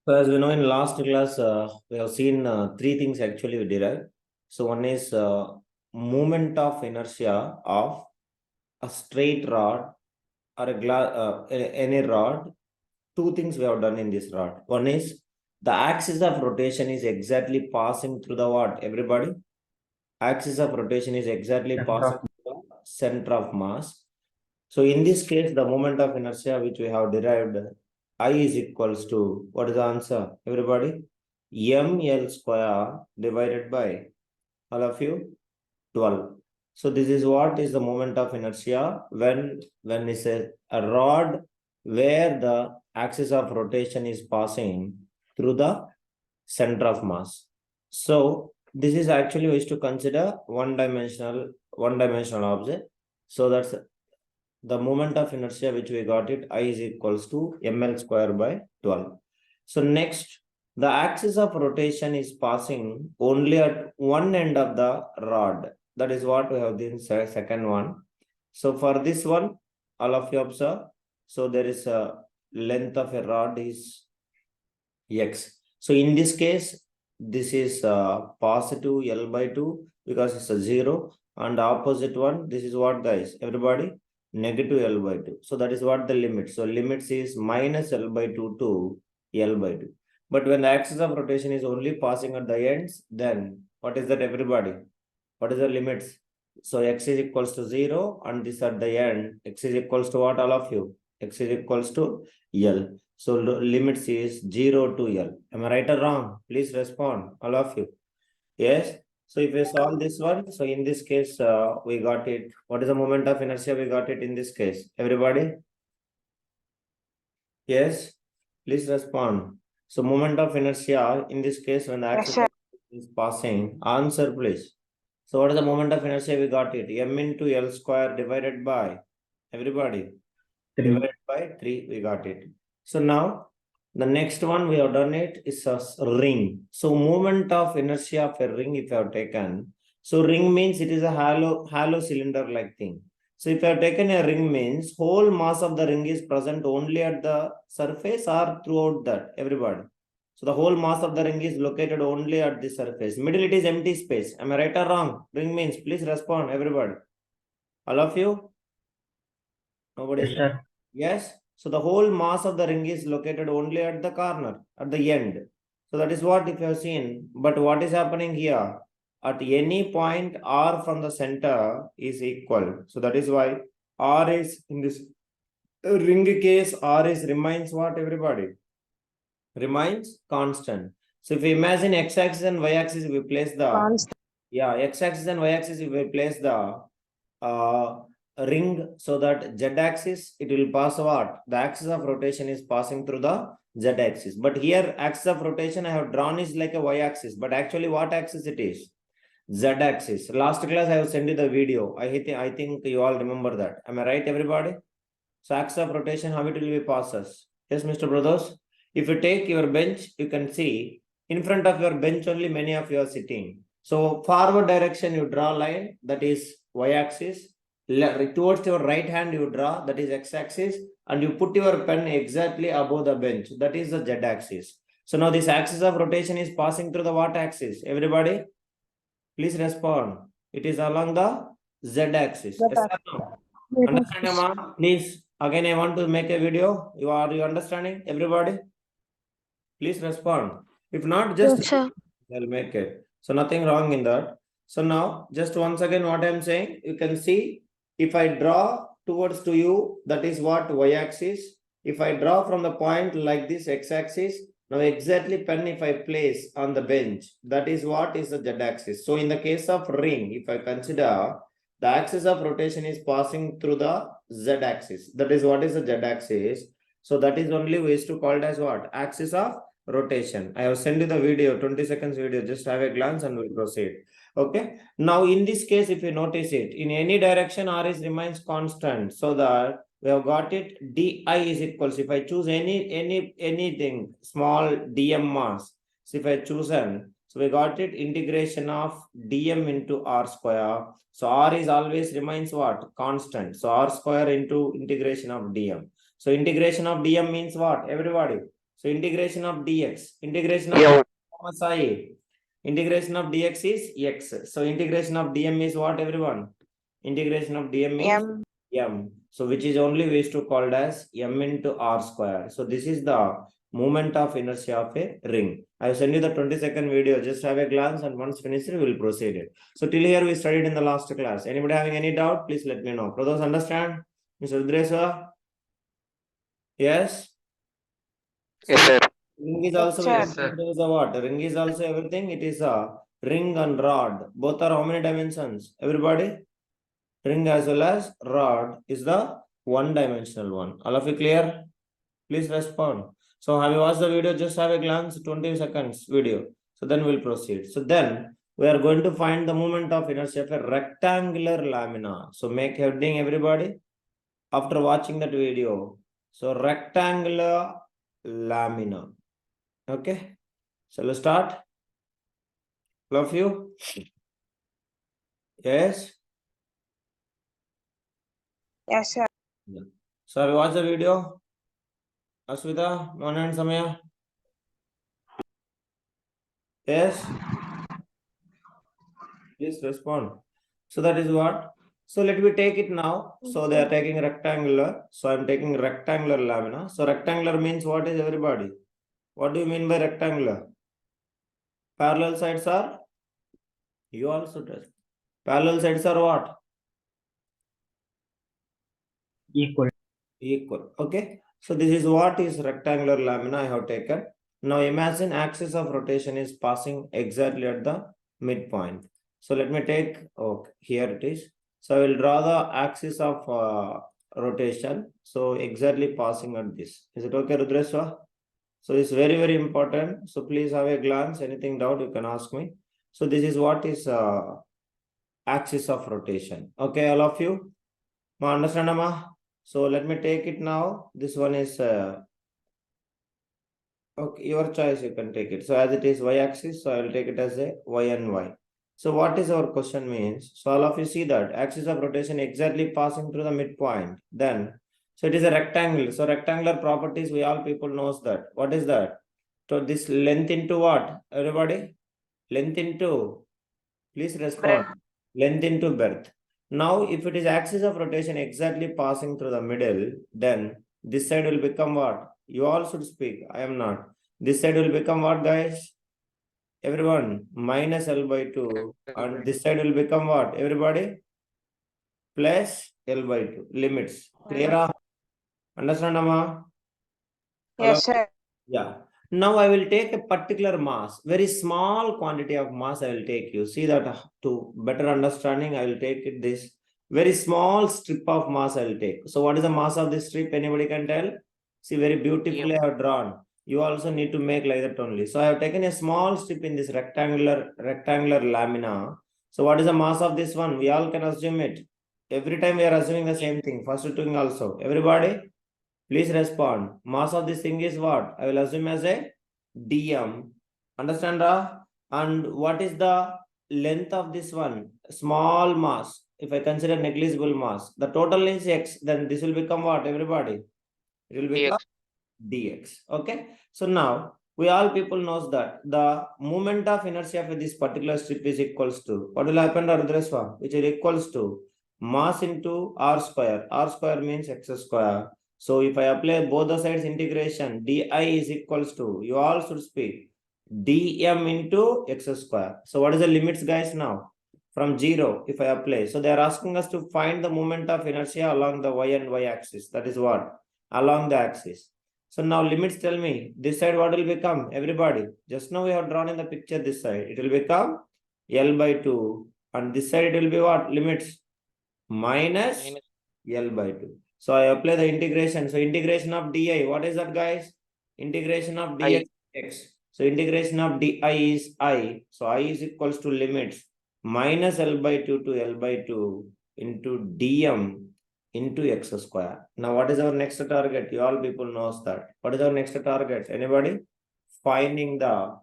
So as we know in last class, we have seen three things actually we derived. So one is movement of inertia of a straight rod or any rod. Two things we have done in this rod. One is the axis of rotation is exactly passing through the what? Everybody? Axis of rotation is exactly passing through the center of mass. So in this case, the moment of inertia which we have derived, I is equals to, what is the answer? Everybody? ml square divided by, all of you, 12. So this is what is the moment of inertia when it's a rod where the axis of rotation is passing through the center of mass. So this is actually we used to consider one-dimensional object. So that's the moment of inertia which we got it, I is equals to ml square by 12. So next, the axis of rotation is passing only at one end of the rod. That is what we have in second one. So for this one, all of you observe. So there is a length of a rod is x. So in this case, this is positive L by 2 because it's a 0. And the opposite one, this is what guys, everybody? Negative L by 2. So that is what the limit. So limits is minus L by 2 to L by 2. But when the axis of rotation is only passing at the ends, then what is that everybody? What is the limits? So x is equals to 0 and this at the end, x is equals to what all of you? X is equals to L. So limits is 0 to L. Am I right or wrong? Please respond, all of you. Yes. So if we solve this one, so in this case, we got it. What is the moment of inertia? We got it in this case. Everybody? Yes. Please respond. So moment of inertia in this case when the axis is passing. Answer please. So what is the moment of inertia? We got it. M into L square divided by, everybody, 3. divided by 3. We got it. So now the next one we have done it is a ring. So moment of inertia of a ring if you have taken. So ring means it is a hollow cylinder like thing. So if you have taken a ring means whole mass of the ring is present only at the surface or throughout that, everybody. So the whole mass of the ring is located only at the surface. Middle it is empty space. Am I right or wrong? Ring means please respond, everybody. All of you? Nobody is Yes, yes. So the whole mass of the ring is located only at the corner, at the end. So that is what if you have seen. But what is happening here? At any point, R from the center is equal. So that is why R is in this ring case, R is remains what everybody? Remains constant. So if we imagine x-axis and y-axis, we place the x-axis and y-axis, we place the ring so that z-axis it will pass what? The axis of rotation is passing through the z-axis. But here axis of rotation I have drawn is like a y-axis. But actually what axis it is? Z-axis. Last class I have sent you the video. I think you all remember that. Am I right, everybody? So axis of rotation, how it will be passes? Yes, Mr. Brothers. If you take your bench, you can see in front of your bench only many of you are sitting. So forward direction you draw line, that is y-axis. Towards your right hand you draw, that is x-axis. And you put your pen exactly above the bench, that is the z-axis. So now this axis of rotation is passing through the what axis? Everybody, please respond. It is along the z-axis. Yes or no? Understand, Amma? Please, again, I want to make a video. You understanding, everybody? Please respond. If not, just I'll make it. So nothing wrong in that. So now, just once again, what I'm saying, you can see if I draw towards to you, that is what y-axis. If I draw from the point like this x-axis, now exactly pen if I place on the bench, that is what is the z-axis. So in the case of ring, if I consider the axis of rotation is passing through the z-axis, that is what is the z-axis. So that is only we used to call it as what? Axis of rotation. I have sent you the video, 20 seconds video. Just have a glance and we'll proceed. Okay. Now in this case, if you notice it, in any direction, R is remains constant. So that we have got it. Di is equals. If I choose anything small dm mass. So if I choose n, so we got it integration of dm into r square. So r is always remains what? Constant. So r square into integration of dm. So integration of dm means what? Everybody. So integration of dx, integration of integration of dx is x. So integration of dm is what, everyone? Integration of dm is m. So which is only we used to called as m into r square. So this is the moment of inertia of a ring. I will send you the 20-second video. Just have a glance, and once finished, we will proceed it. So till here we studied in the last class. Anybody having any doubt? Please let me know. Brothers, understand? Mr. Rudresha? Yes? Yes, sir. Ring is also Yes, sir. what? Ring is also everything. It is a ring and rod. Both are how many dimensions? Everybody? Ring as well as rod is the one-dimensional one. All of you clear? Please respond. So have you watched the video? Just have a glance, 20 seconds video. So then we'll proceed. So then we are going to find the moment of inertia of a rectangular lamina. So make heading, everybody, after watching that video. So rectangular lamina. Okay. So let's start. All of you? Yes? Yes, sir. Yeah. So have you watched the video? Aswita, Mona and Samaya? Yes? Please respond. So that is what. So let me take it now. So they are taking rectangular. So I'm taking rectangular lamina. So rectangular means what is, everybody? What do you mean by rectangular? Parallel sides are? You also test. Parallel sides are what? Equal. Equal. Okay. So this is what is rectangular lamina I have taken. Now imagine axis of rotation is passing exactly at the midpoint. So let me take, okay, here it is. So I will draw the axis of rotation. So exactly passing at this. Is it okay, Rudreswa? So it's very, very important. So please have a glance. Anything doubt, you can ask me. So this is what is axis of rotation. Okay, all of you? Ma understand, ma? So let me take it now. This one is okay, your choice, you can take it. So as it is y-axis, so I will take it as a y and y. So what is our question means? So all of you see that axis of rotation exactly passing through the midpoint. Then, so it is a rectangle. So rectangular properties, we all people knows that. What is that? So this length into what? Everybody? Length into, please respond. Length into breadth. Now, if it is axis of rotation exactly passing through the middle, then this side will become what? You all should speak. I am not. This side will become what, guys? Everyone, minus L by 2. And this side will become what? Everybody? Plus L by 2. Limits. Clear? Understand, Amma? Yes, sir. Yeah. Now I will take a particular mass, very small quantity of mass I will take you. See that to better understanding, I will take it this very small strip of mass I will take. So what is the mass of this strip? Anybody can tell? See, very beautifully I have drawn. You also need to make like that only. So I have taken a small strip in this rectangular lamina. So what is the mass of this one? We all can assume it. Every time we are assuming the same thing. First thing also. Everybody? Please respond. Mass of this thing is what? I will assume as a dm. Understand, Ra? And what is the length of this one? Small mass. If I consider negligible mass, the total is x. Then this will become what? Everybody? It will become dx. Okay. So now we all people knows that the moment of inertia for this particular strip is equals to what will happen, Rudreswa? Which is equals to mass into r square. R square means x square. So if I apply both the sides integration, di is equals to, you all should speak, dm into x square. So what is the limits, guys, now? From 0, if I apply. So they are asking us to find the moment of inertia along the y and y axis. That is what? Along the axis. So now limits tell me, this side what will become? Everybody. Just now we have drawn in the picture this side. It will become L by 2. And this side it will be what? Limits minus L by 2. So I apply the integration. So integration of di, what is that, guys? Integration of dx. So integration of di is I. So I is equals to limits minus L by 2 to L by 2 into dm into x square. Now what is our next target? You all people knows that. What is our next target? Anybody? Finding the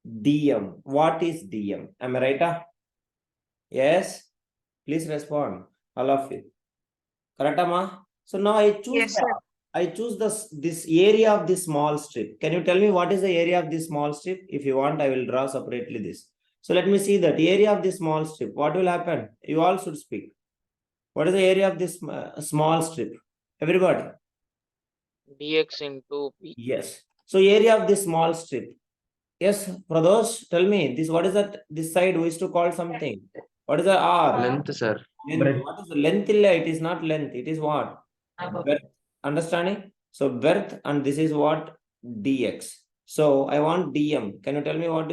dm. What is dm? Am I right? Yes? Please respond. All of you. Correct, Amma? So now I choose Yes, sir. I choose this area of this small strip. Can you tell me what is the area of this small strip? If you want, I will draw separately this. So let me see that area of this small strip. What will happen? You all should speak. What is the area of this small strip? Everybody. dx into b. Yes. So area of this small strip. Yes, Pradosh, tell me this. What is that? This side we used to call something. What is the R? Length, sir. Length. What is the length? It is not length. It is what? Breadth. Understanding? So breadth, and this is what? Dx. So I want dm. Can you tell me what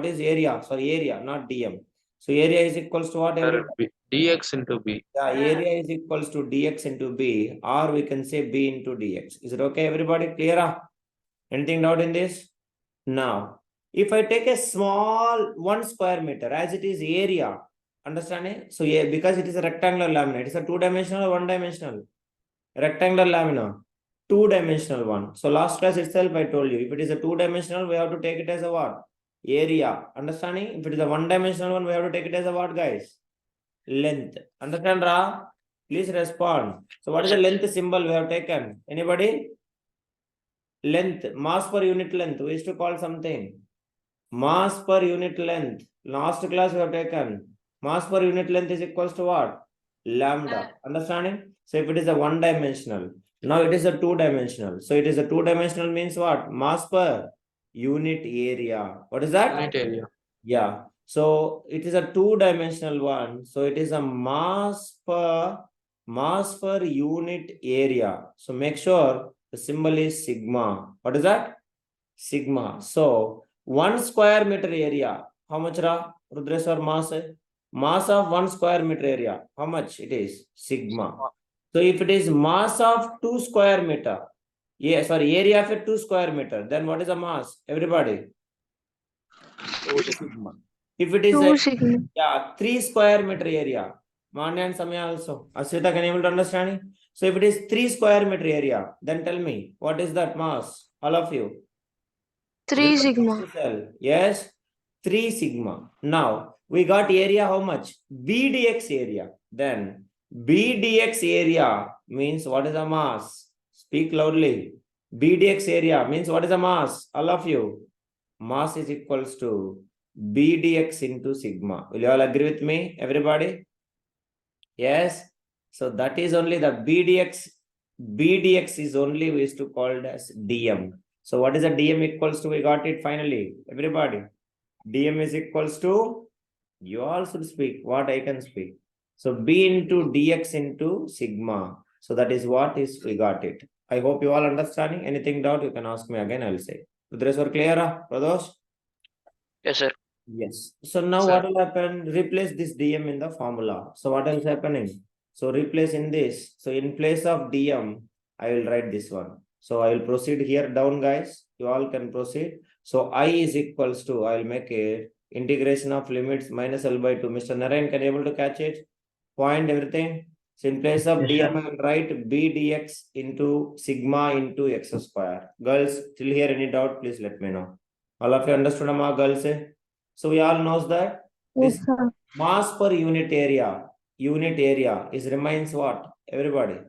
is area? Sorry, area, not dm. So area is equals to what? Sir, dx into b. Yeah, area is equals to dx into b, or we can say b into dx. Is it okay, everybody? Clear? Anything doubt in this? Now, if I take a small 1 square meter as it is area, understanding? So yeah, because it is a rectangular lamina, it is a 2-dimensional or 1-dimensional? Rectangular lamina, 2-dimensional one. So last class itself I told you, if it is a 2-dimensional, we have to take it as a what? Area. Understanding? If it is a 1-dimensional one, we have to take it as a what, guys? Length. Understand, Ra? Please respond. So what is the length symbol we have taken? Anybody? Length, mass per unit length. We used to call something. Mass per unit length. Last class we have taken. Mass per unit length is equals to what? Lambda. Understanding? So if it is a 1-dimensional, now it is a 2-dimensional. So it is a 2-dimensional means what? Mass per unit area. What is that? Unit area. Yeah. So it is a 2-dimensional one. So it is a mass per unit area. So make sure the symbol is sigma. What is that? Sigma. So 1 square meter area. How much, Ra? Rudreswar, mass? Mass of 1 square meter area. How much it is? Sigma. So if it is mass of 2 square meter, area of a 2 square meter, then what is the mass? Everybody. Sigma. If it is 2 sigma. 3 square meter area, Manya and Samya also. Aswita, can you able to understand? So if it is 3 square meter area, then tell me, what is that mass? All of you. 3 sigma. Yes, 3 sigma. Now, we got area how much? BDX area. Then, BDX area means what is the mass? Speak loudly. BDX area means what is the mass? All of you. Mass is equals to BDX into sigma. Will you all agree with me, everybody? Yes. So that is only the BDX. BDX is only we used to call it as DM. So what is the DM equals to? We got it finally, everybody. DM is equals to, you all should speak what I can speak. So B into DX into sigma. So that is what is, we got it. I hope you all understanding. Anything doubt, you can ask me again, I will say. Rudreswar, clear, Pradosh? Yes, sir. Yes. So now Sir. what will happen? Replace this DM in the formula. So what else happening? So replace in this. So in place of DM, I will write this one. So I will proceed here down, guys. You all can proceed. So I is equals to, I will make it integration of limits minus L by 2. Mr. Narayan, can you able to catch it? Point everything. So in place of DM, I will write B dx into sigma into x square. Girls, till here any doubt, please let me know. All of you understood, ma girls? So we all knows that this Yes, sir. mass per unit area is remains what? Everybody.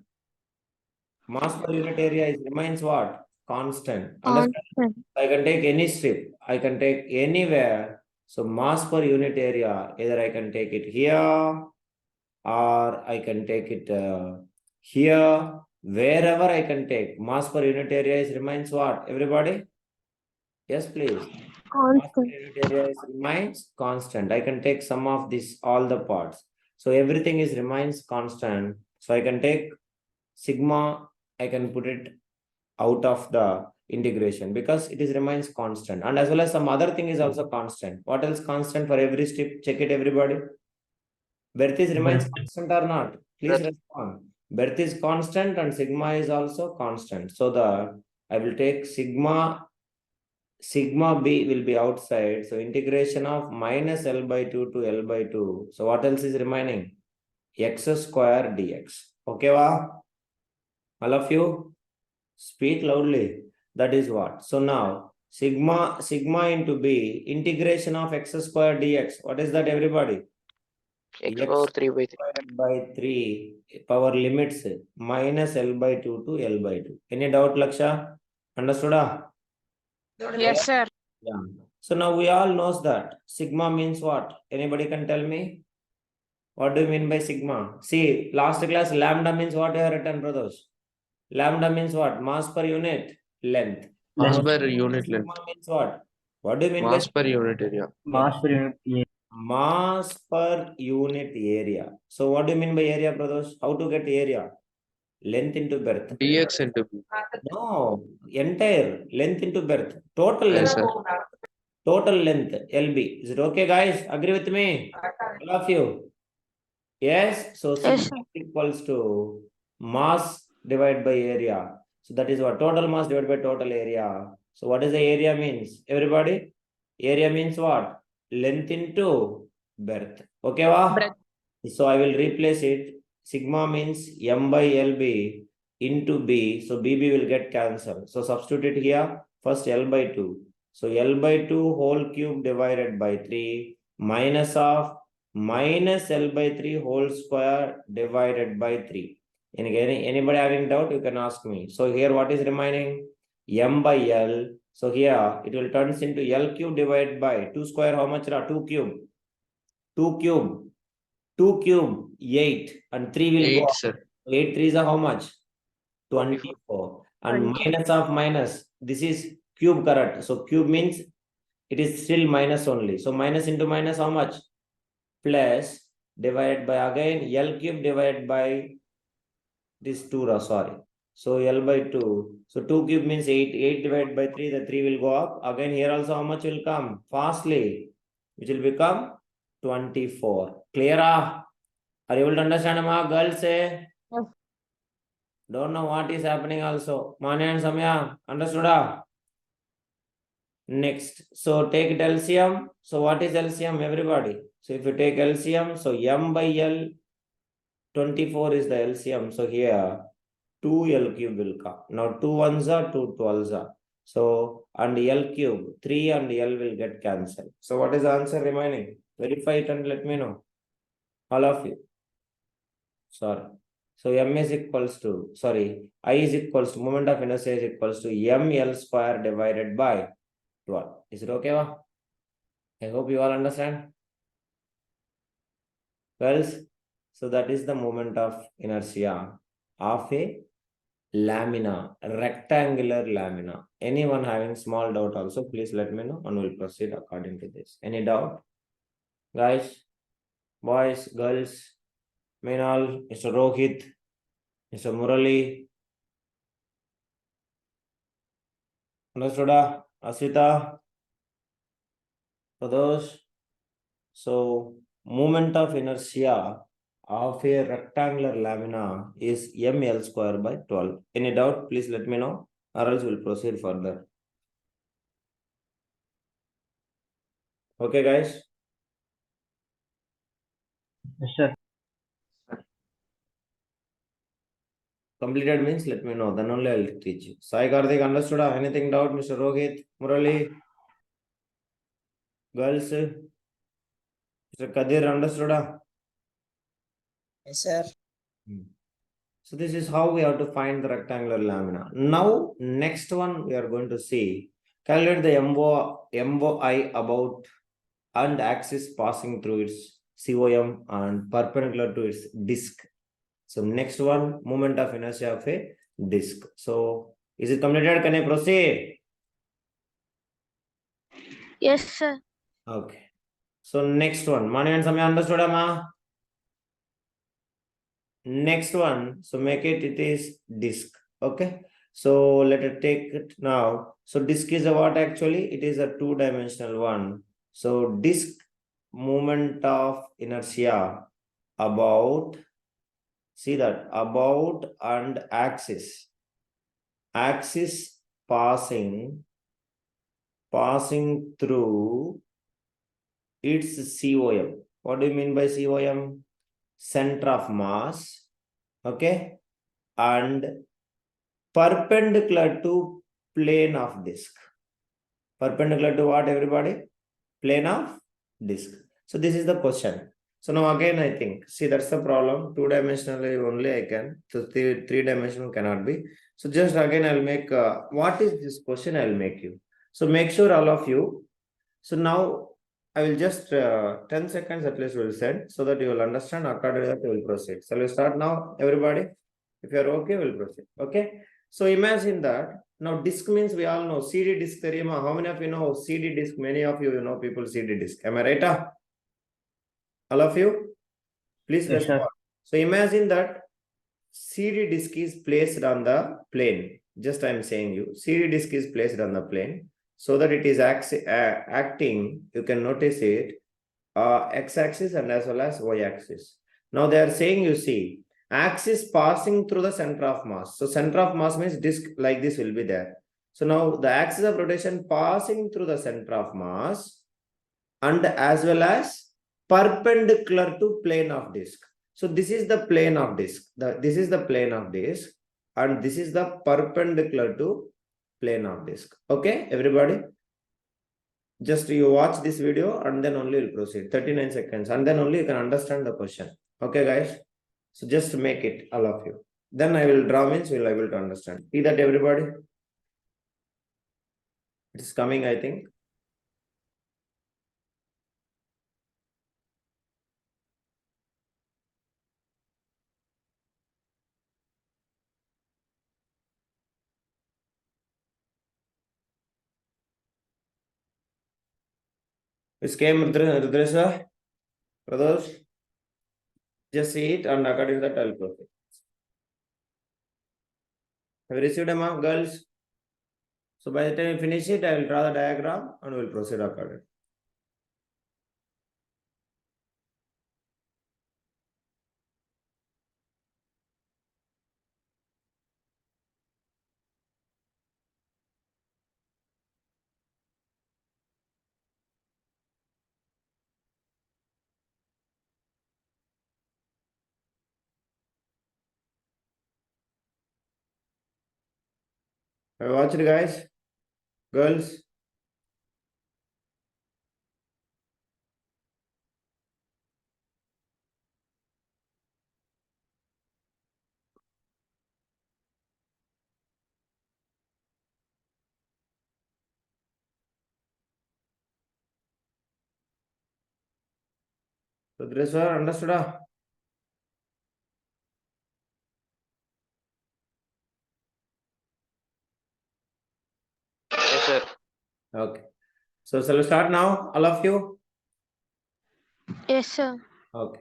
Mass per unit area is remains what? Constant. Understand? Constant. I can take any strip. I can take anywhere. So mass per unit area, either I can take it here or I can take it here. Wherever I can take, mass per unit area is remains what? Everybody? Yes, please. Constant. Area is remains constant. I can take sum of this, all the parts. So everything is remains constant. So I can take sigma, I can put it out of the integration because it is remains constant. And as well as some other thing is also constant. What else constant for every strip? Check it, everybody. Breadth is remains constant or not? Please respond. Breadth is constant and sigma is also constant. So the I will take sigma B will be outside. So integration of minus L by 2 to L by 2. So what else is remaining? X square dx. Okay, wa? All of you speak loudly. That is what. So now sigma into B, integration of x square dx. What is that, everybody? x power 3 by 3. divided by 3 power limits minus L by 2 to L by 2. Any doubt, Laksha? Understood? Yes, sir. Yeah. So now we all knows that sigma means what? Anybody can tell me? What do you mean by sigma? See, last class lambda means what you have written, brothers? Lambda means what? Mass per unit length. Mass And per unit length. sigma means what? What do you mean Mass by per unit area. mass per unit? Mass per unit area. So what do you mean by area, brothers? How to get area? Length into breadth. Dx into b. No, entire length into breadth. Total Yes, length. sir. Total length LB. Is it okay, guys? Agree with me? All of you. Yes. So Yes, sigma sir. is equals to mass divided by area. So that is what total mass divided by total area. So what is the area means? Everybody? Area means what? Length into breadth. Okay, wa? Breadth. So I will replace it. Sigma means M by LB into B. So BB will get cancelled. So substitute it here. First L by 2. So L by 2 whole cube divided by 3 minus of minus L by 3 whole square divided by 3. Anybody having doubt, you can ask me. So here what is remaining? M by L. So here it will turns into L cube divided by 2 square. How much? 2 cube. 2 cube. 2 cube 8 and 3 will 8, go up. sir. 8 3s are how much? 24. And 20. minus of minus. This is cube, correct? So cube means it is still minus only. So minus into minus how much? Plus divided by again L cube divided by this 2, sorry. So L by 2. So 2 cube means 8. 8 divided by 3, the 3 will go up. Again here also how much will come? Fastly. Which will become 24. Clear? Are you able to understand, ma? Girls say? Yes. Don't know what is happening also. Manya and Samya, understood? Next. So take it LCM. So what is LCM, everybody? So if you take LCM, so M by L, 24 is the LCM. So here, 2L cube will come. Now 2 ones are 2 12s are. So, and L cube, 3 and L will get cancelled. So what is the answer remaining? Verify it and let me know. All of you. Sorry. So M is equals to, sorry, I is equals to, moment of inertia is equals to ML square divided by 12. Is it okay, wa? I hope you all understand. Girls, so that is the moment of inertia of a lamina, rectangular lamina. Anyone having small doubt also, please let me know and we'll proceed according to this. Any doubt? Guys, boys, girls, Meenal, Mr. Rohit, Mr. Murali, understood? Asita, for those. So moment of inertia of a rectangular lamina is ML square by 12. Any doubt? Please let me know, or else we'll proceed further. Okay, guys? Yes, sir. Completed means let me know, then only I'll teach you. Sai Karthik, understood? Anything doubt? Mr. Rohit, Murali, girls? Mr. Kadir, understood? Yes, sir. So this is how we have to find the rectangular lamina. Now, next one we are going to see. Calculate the MOI about and axis passing through its COM and perpendicular to its disk. So next one, moment of inertia of a disk. So is it completed? Can I proceed? Yes, sir. Okay. So next one, Mani and Samya, understood, ma? Next one, so make it is disk. Okay. So let us take it now. So disk is a what actually? It is a two-dimensional one. So disk moment of inertia about, see that, about and axis passing through its COM. What do you mean by COM? Center of mass. Okay. And perpendicular to plane of disk. Perpendicular to what, everybody? Plane of disk. So this is the question. So now again, I think, see, that's the problem. Two-dimensionally only I can. So three-dimensional cannot be. So just again, I'll make, what is this question I'll make you. So make sure all of you. So now I will just 10 seconds at least will send so that you will understand. According to that, you will proceed. So we'll start now, everybody. If you are okay, we'll proceed. Okay. So imagine that now disk means we all know CD disk theorem. How many of you know CD disk? Many of you know people CD disk. Am I right? All of you, please Yes, respond. sir. So imagine that CD disk is placed on the plane. Just I'm saying you, CD disk is placed on the plane so that it is acting. You can notice it x-axis and as well as y-axis. Now they are saying, you see, axis passing through the center of mass. So center of mass means disk like this will be there. So now the axis of rotation passing through the center of mass and as well as perpendicular to plane of disk. So this is the plane of disk. This is the plane of disk and this is the perpendicular to plane of disk. Okay, everybody? Just you watch this video and then only you'll proceed. 39 seconds and then only you can understand the question. Okay, guys? So just make it, all of you. Then I will draw means we'll able to understand. See that, everybody? It's coming, I think. It came, Rudresha, brothers. Just see it and according to that I'll proceed. Have you received them, girls? So by the time you finish it, I will draw the diagram and we'll proceed accordingly. Have you watched it, guys? Girls? Rudresha, understood? Yes, sir. Okay. So shall we start now, all of you? Yes, sir. Okay.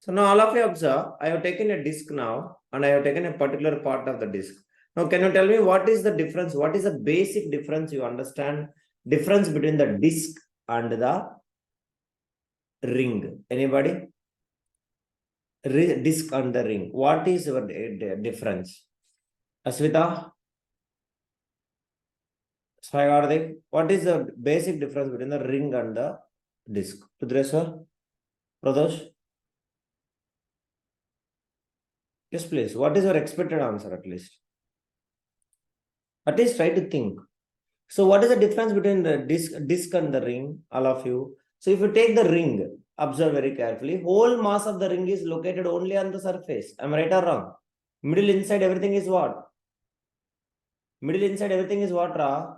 So now all of you observe, I have taken a disk now and I have taken a particular part of the disk. Now can you tell me what is the difference? What is the basic difference you understand? Difference between the disk and the ring. Anybody? Disk and the ring. What is your difference? Aswita? Sayagardik? What is the basic difference between the ring and the disk? Pudreswar? Pradosh? Yes, please. What is your expected answer at least? At least try to think. So what is the difference between the disk and the ring, all of you? So if you take the ring, observe very carefully, whole mass of the ring is located only on the surface. Am I right or wrong? Middle inside everything is what? Middle inside everything is what, Ra?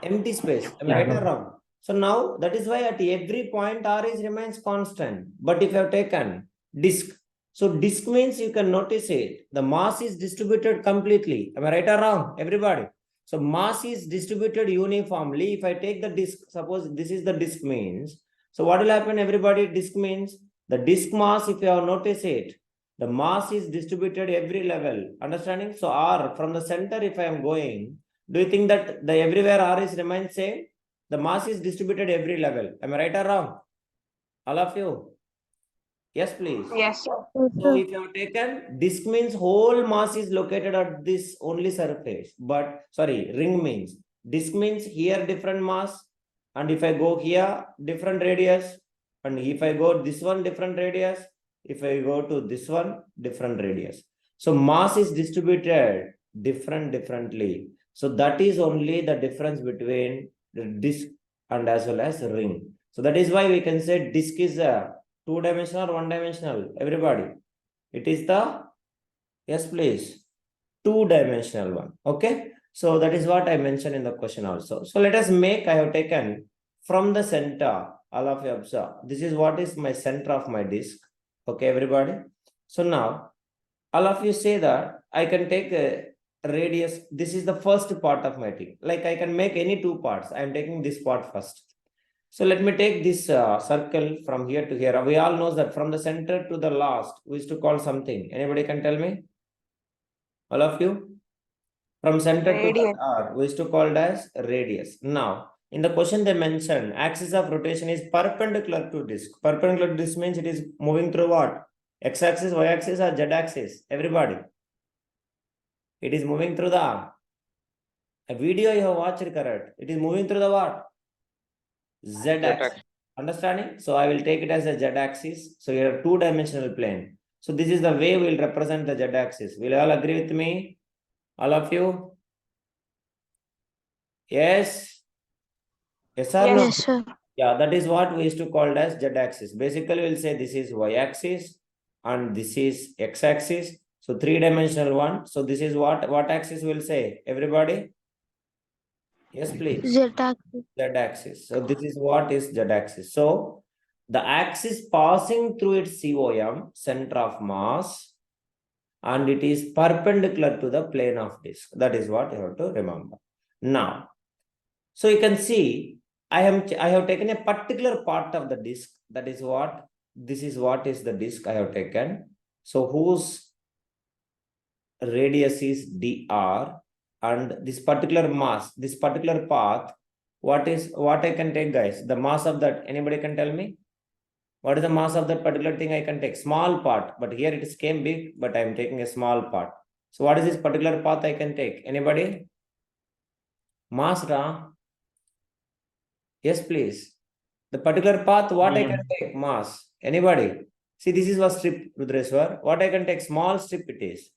Empty space. Am I right or wrong? So now that is why at every point R is remains constant. But if you have taken disk, so disk means you can notice it. The mass is distributed completely. Am I right or wrong? Everybody. So mass is distributed uniformly. If I take the disk, suppose this is the disk means. So what will happen, everybody? Disk means the disk mass, if you have noticed it, the mass is distributed every level. Understanding? So R from the center, if I am going, do you think that the everywhere R is remains same? The mass is distributed every level. Am I right or wrong? All of you? Yes, please. Yes, sir. So if you have taken disk means whole mass is located at this only surface. But sorry, ring means disk means here different mass. And if I go here, different radius. And if I go this one, different radius. If I go to this one, different radius. So mass is distributed differently. So that is only the difference between the disk and as well as ring. So that is why we can say disk is a two-dimensional or one-dimensional. Everybody, it is the, yes, please, two-dimensional one. Okay. So that is what I mentioned in the question also. So let us make, I have taken from the center, all of you observe. This is what is my center of my disk. Okay, everybody. So now, all of you say that I can take a radius. This is the first part of my thing. Like I can make any two parts. I am taking this part first. So let me take this circle from here to here. We all know that from the center to the last, we used to call something. Anybody can tell me? All of you? From center to the R, we used to call it as radius. Now, in the question they mentioned, axis of rotation is perpendicular to disk. Perpendicular to disk means it is moving through what? X-axis, Y-axis or Z-axis? Everybody. It is moving through the R. A video you have watched, correct? It is moving through the what? Z-axis. Understanding? So I will take it as a Z-axis. So you have two-dimensional plane. So this is the way we will represent the Z-axis. Will you all agree with me? All of you? Yes? Yes or no? Yes, sir. Yeah, that is what we used to call as Z-axis. Basically, we'll say this is Y-axis and this is X-axis. So three-dimensional one. So this is what axis we'll say? Everybody? Yes, please. Z-axis. Z-axis. So this is what is Z-axis. So the axis passing through its COM, center of mass, and it is perpendicular to the plane of disk. That is what you have to remember. Now, so you can see I have taken a particular part of the disk. That is what this is. What is the disk I have taken? So whose radius is dr, and this particular mass, this particular path, what I can take, guys? The mass of that. Anybody can tell me? What is the mass of that particular thing I can take? Small part, but here it came big, but I am taking a small part. So what is this particular path I can take? Anybody? Mass, Ra? Yes, please. The particular path, what I can take? Mass. Anybody? See, this is a strip, Rudreswar. What I can take? Small strip it is.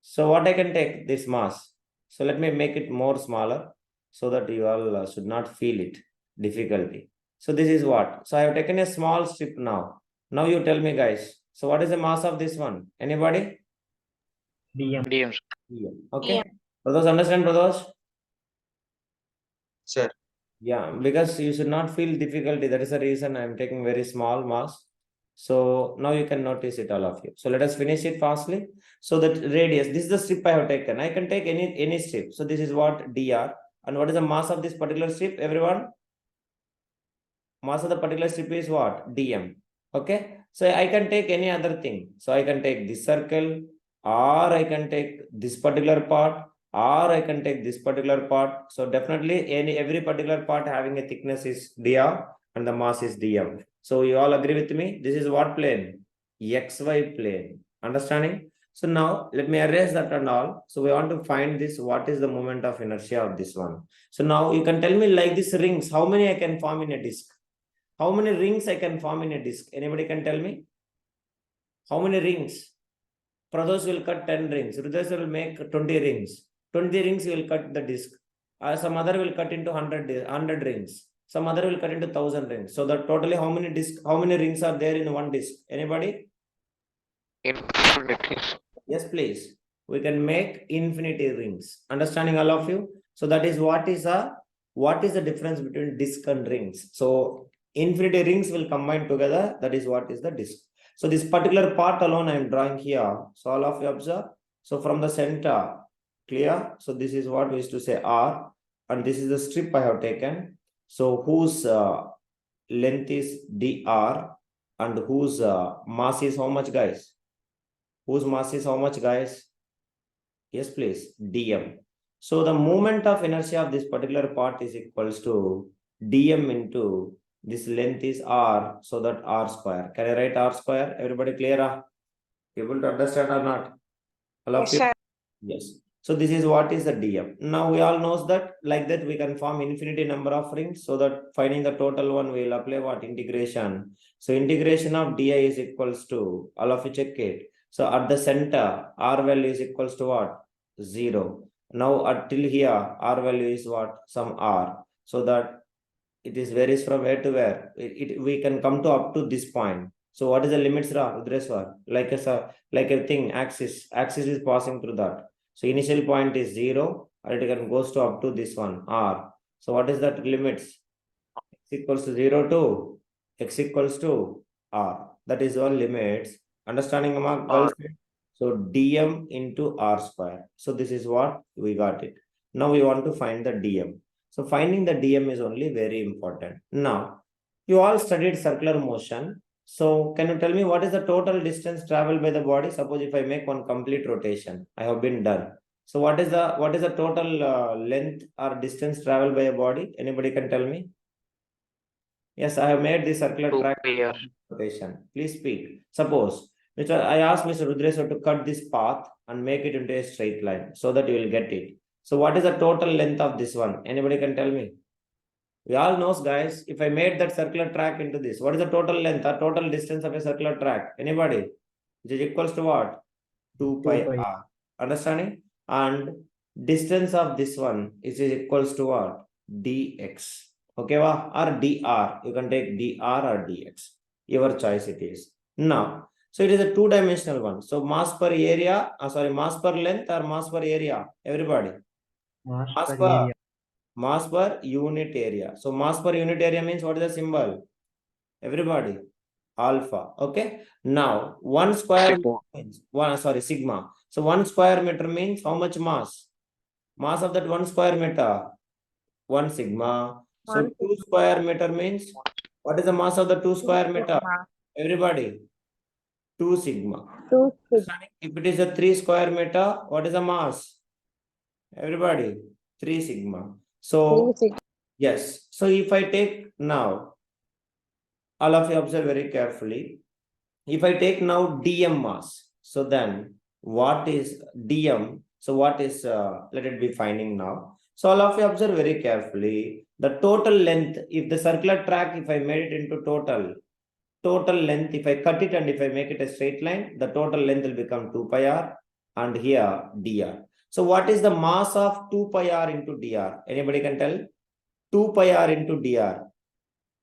So what I can take? This mass. So let me make it more smaller so that you all should not feel it difficulty. So this is what? So I have taken a small strip now. Now you tell me, guys. So what is the mass of this one? Anybody? DM. Okay. Brothers, understand, brothers? Sir. Yeah, because you should not feel difficulty. That is the reason I am taking very small mass. So now you can notice it, all of you. So let us finish it fastly. So that radius, this is the strip I have taken. I can take any strip. So this is what dr. And what is the mass of this particular strip, everyone? Mass of the particular strip is what? Dm. Okay. So I can take any other thing. So I can take this circle, or I can take this particular part, or I can take this particular part. So definitely every particular part having a thickness is dr and the mass is dm. So you all agree with me? This is what plane? XY plane. Understanding? So now let me erase that and all. So we want to find this. What is the moment of inertia of this one? So now you can tell me, like these rings, how many I can form in a disk? How many rings I can form in a disk? Anybody can tell me? How many rings? Pradosh will cut 10 rings. Rudesh will make 20 rings. 20 rings will cut the disk. Some other will cut into 100 rings. Some other will cut into 1000 rings. So that totally how many rings are there in one disk? Anybody? Infinity. Yes, please. We can make infinity rings. Understanding, all of you? So that is what is the difference between disk and rings? So infinity rings will combine together. That is what is the disk. So this particular part alone I am drawing here. So all of you observe. So from the center, clear? So this is what we used to say R, and this is the strip I have taken. So whose length is dr and whose mass is how much, guys? Whose mass is how much, guys? Yes, please. dm. So the moment of inertia of this particular part is equals to dm into this length is r, so that r square. Can I write r square? Everybody clear? Able to understand or not? All of you? Yes. So this is what is the dm. Now we all knows that like that we can form infinity number of rings, so that finding the total one we will apply what? Integration. So integration of di is equals to, all of you check it. So at the center, r value is equals to what? 0. Now until here, r value is what? Some r. So that It is varies from where to where. We can come to up to this point. So what is the limits, Rudreswar? Like a thing, axis is passing through that. So initial point is 0, and it can goes to up to this one, R. So what is that limits? X equals to 0 to x equals to R. That is all limits. Understanding, Amma? Well said. So dm into r square. So this is what we got it. Now we want to find the dm. So finding the dm is only very important. Now, you all studied circular motion. So can you tell me what is the total distance traveled by the body? Suppose if I make one complete rotation, I have been done. So what is the total length or distance traveled by a body? Anybody can tell me? Yes, I have made the circular 2 track pi r. rotation. Please speak. Suppose I asked Mr. Rudreswar to cut this path and make it into a straight line so that you will get it. So what is the total length of this one? Anybody can tell me? We all knows, guys, if I made that circular track into this, what is the total length or total distance of a circular track? Anybody? Which is equals to what? 2 pi r. Understanding? And distance of this one is equals to what? Dx. Okay, or dr. You can take dr or dx. Your choice it is. Now, so it is a two-dimensional one. So mass per area, mass per length or mass per area? Everybody. Mass per unit area. So mass per unit area means what is the symbol? Everybody. Alpha. Okay. Now, 1 square means sigma. So 1 square meter means how much mass? Mass of that 1 square meter? 1 sigma. So 2 square meter means what is the mass of the 2 square meter? Everybody. 2 sigma. If it is a 3 square meter, what is the mass? Everybody. 3 sigma. So yes. So if I take now, all of you observe very carefully. If I take now dm mass, so then what is dm? So what is, let it be finding now. So all of you observe very carefully. The total length, if the circular track, if I made it into total length, if I cut it and if I make it a straight line, the total length will become 2 pi r and here dr. So what is the mass of 2 pi r into dr? Anybody can tell? 2 pi r into dr.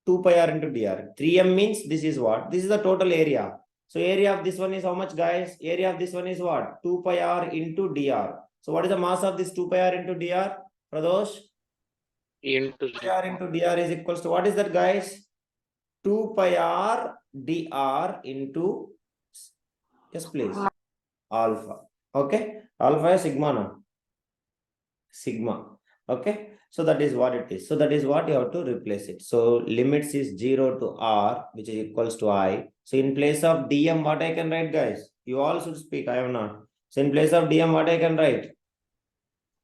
2 pi r into dr. 3m means this is what? This is the total area. So area of this one is how much, guys? Area of this one is what? 2 pi r into dr. So what is the mass of this 2 pi r into dr? Pradosh? Into 2 pi r into dr is equals to what is that, guys? 2 pi r dr into, yes please, alpha. Okay, alpha is sigma now. Sigma. Okay, so that is what it is. So that is what you have to replace it. So limits is 0 to r, which is equals to I. So in place of dm, what I can write, guys? You all should speak. I have not. So in place of dm, what I can write?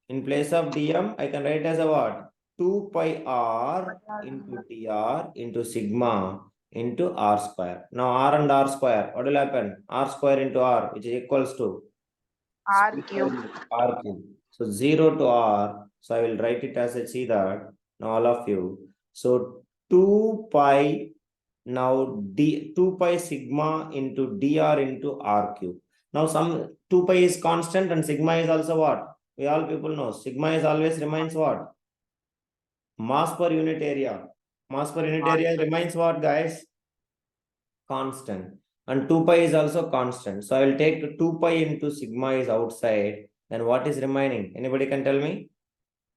In place of dm, I can write as a what? 2 pi r into dr into sigma into r square. Now r and r square, what will happen? R square into r, which is equals to R cube. R cube. So 0 to r. So I will write it as I see that. Now all of you. So 2 pi, now 2 pi sigma into dr into r cube. Now some 2 pi is constant and sigma is also what? We all people know. Sigma is always remains what? Mass per unit area. Mass per unit area remains what, guys? Constant. And 2 pi is also constant. So I will take 2 pi into sigma is outside. Then what is remaining? Anybody can tell me?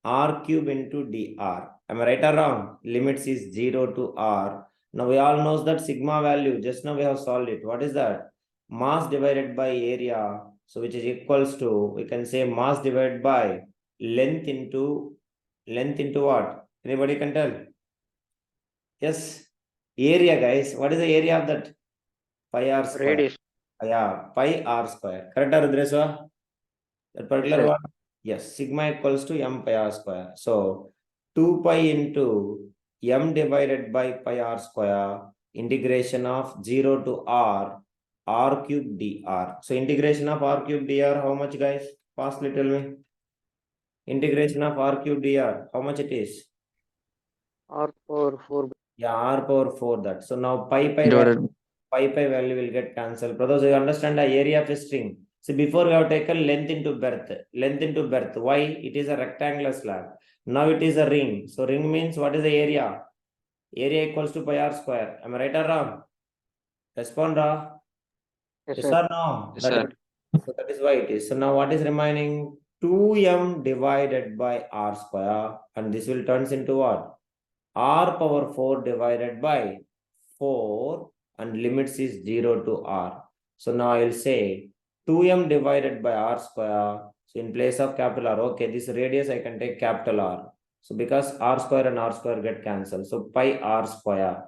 R cube into dr. Am I right or wrong? Limits is 0 to r. Now we all knows that sigma value. Just now we have solved it. What is that? Mass divided by area. So which is equals to, we can say mass divided by length into what? Anybody can tell? Yes. Area, guys. What is the area of that? Pi r square. radius. Yeah, pi r square. Correct, Rudreswar? That particular Yes, one? Yes, sigma equals to m pi r square. So 2 pi into m divided by pi r square, integration of 0 to r cube dr. So integration of r cube dr, how much, guys? Fastly tell me. Integration of r cube dr, how much it is? r power 4. Yeah, r power 4 that. So now pi value will get cancelled. Brothers, you understand the area of a string. So before we have taken length into birth. Length into birth. Why? It is a rectangular slab. Now it is a ring. So ring means what is the area? Area equals to pi r square. Am I right or wrong? Respond, Ra. Yes, Yes sir. or no? Yes, That sir. so that is why it is. So now what is remaining? 2m divided by r square, and this will turns into what? R power 4 divided by 4, and limits is 0 to r. So now I will say 2m divided by r square. So in place of capital R, okay, this radius I can take capital R. So because r square and r square get cancelled, so pi r square,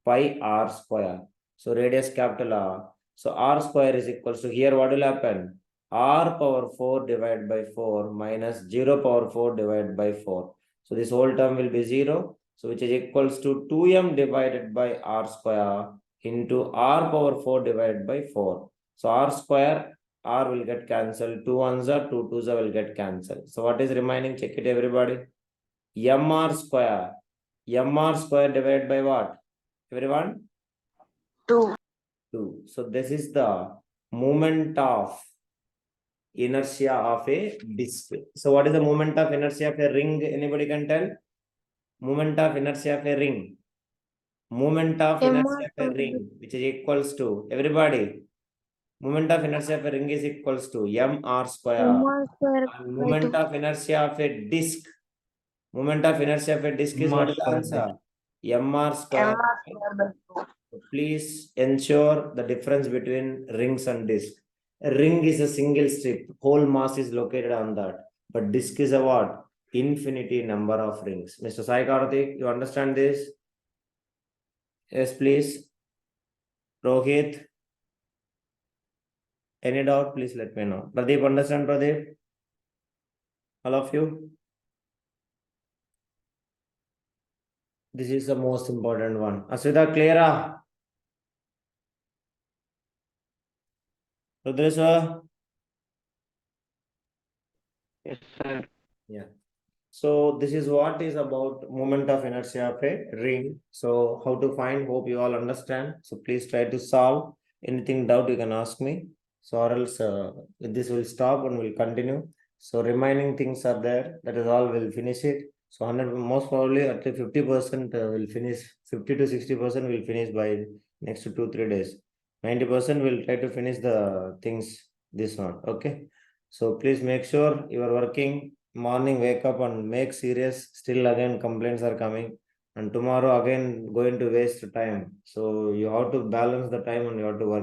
pi r square. So radius capital R. So r square is equals to, here what will happen? R power 4 divided by 4 minus 0 power 4 divided by 4. So this whole term will be 0. So which is equals to 2m divided by r square into r power 4 divided by 4. So r square, r will get cancelled. 2 ones are 2 twos will get cancelled. So what is remaining? Check it, everybody. Mr square. Mr square divided by what? Everyone? 2. 2. So this is the moment of inertia of a disk. So what is the moment of inertia of a ring? Anybody can tell? Moment of inertia of a ring. Moment of inertia of a ring, which is equals to, everybody, moment of inertia of a ring is equals to mr square. And moment of inertia of a disk, moment of inertia of a disk is what is the answer? Mr square. So please ensure the difference between rings and disk. A ring is a single strip, whole mass is located on that. But disk is a what? Infinity number of rings. Mr. Sai Karthik, you understand this? Yes, please. Rohit. Any doubt, please let me know. Pradeep, understand, Pradeep? All of you? This is the most important one. Aswita, clear? Rudresha? Yes, sir. Yeah. So this is what is about moment of inertia of a ring. So how to find, hope you all understand. So please try to solve. Anything doubt you can ask me. So or else this will stop and will continue. So remaining things are there. That is all, we'll finish it. So 100, most probably at least 50% will finish, 50 to 60% will finish by next 2-3 days. 90% will try to finish the things this one. Okay. So please make sure you are working. Morning wake up and make serious. Still again complaints are coming, and tomorrow again going to waste time. So you have to balance the time and you have to work